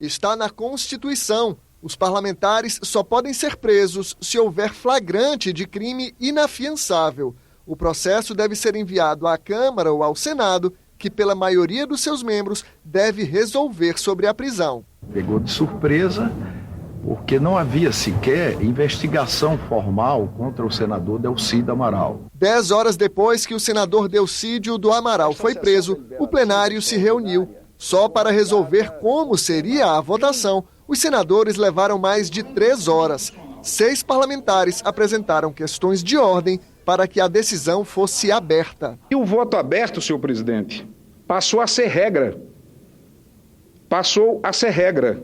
Está na Constituição. Os parlamentares só podem ser presos se houver flagrante de crime inafiançável. O processo deve ser enviado à Câmara ou ao Senado, que pela maioria dos seus membros deve resolver sobre a prisão. Pegou de surpresa, porque não havia sequer investigação formal contra o senador Delcídio Amaral. 10 horas depois que o senador Delcídio do Amaral foi preso, o plenário se reuniu. Só para resolver como seria a votação, os senadores levaram mais de 3 horas. 6 parlamentares apresentaram questões de ordem para que a decisão fosse aberta. E o voto aberto, senhor presidente, passou a ser regra. Passou a ser regra.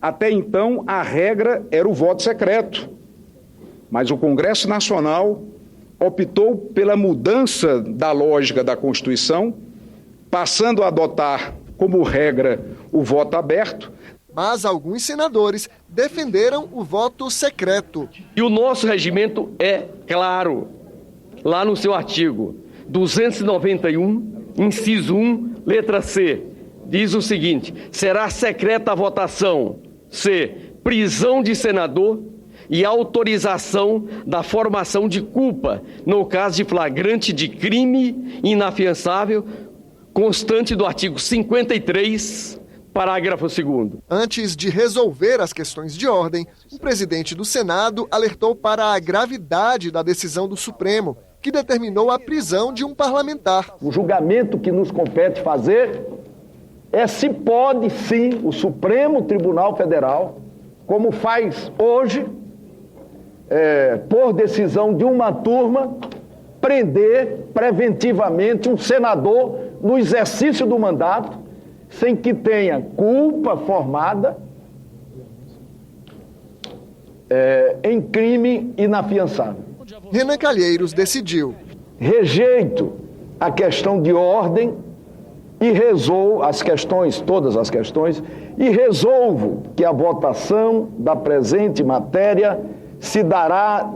Até então, a regra era o voto secreto. Mas o Congresso Nacional optou pela mudança da lógica da Constituição, passando a adotar como regra o voto aberto. Mas alguns senadores defenderam o voto secreto. E o nosso regimento é claro, lá no seu artigo 291, inciso 1, letra C, diz o seguinte: será secreta a votação C, prisão de senador e autorização da formação de culpa no caso de flagrante de crime inafiançável, constante do artigo 53, parágrafo 2º. Antes de resolver as questões de ordem, o presidente do Senado alertou para a gravidade da decisão do Supremo, que determinou a prisão de um parlamentar. O julgamento que nos compete fazer é se pode, sim, o Supremo Tribunal Federal, como faz hoje, por decisão de uma turma, prender preventivamente um senador no exercício do mandato, sem que tenha culpa formada em crime inafiançável. Renan Calheiros decidiu. Rejeito a questão de ordem e resolvo todas as questões, e resolvo que a votação da presente matéria se dará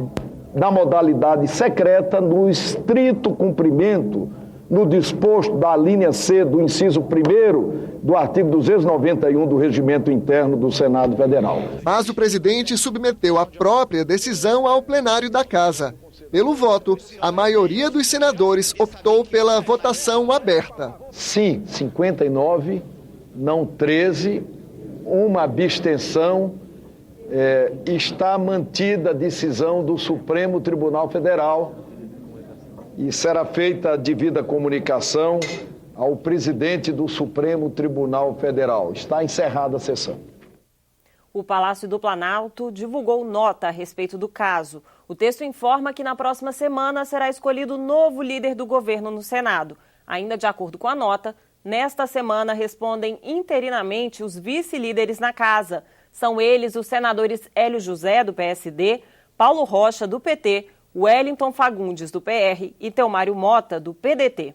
na modalidade secreta, no estrito cumprimento, no disposto da linha C do inciso 1º do artigo 291 do Regimento Interno do Senado Federal. Mas o presidente submeteu a própria decisão ao plenário da Casa. Pelo voto, a maioria dos senadores optou pela votação aberta. Sim, 59, não 13, uma abstenção. Está mantida a decisão do Supremo Tribunal Federal e será feita a devida comunicação ao presidente do Supremo Tribunal Federal. Está encerrada a sessão. O Palácio do Planalto divulgou nota a respeito do caso. O texto informa que na próxima semana será escolhido o novo líder do governo no Senado. Ainda de acordo com a nota, nesta semana respondem interinamente os vice-líderes na casa. São eles os senadores Hélio José, do PSD, Paulo Rocha, do PT, Wellington Fagundes, do PR e Teomário Mota, do PDT.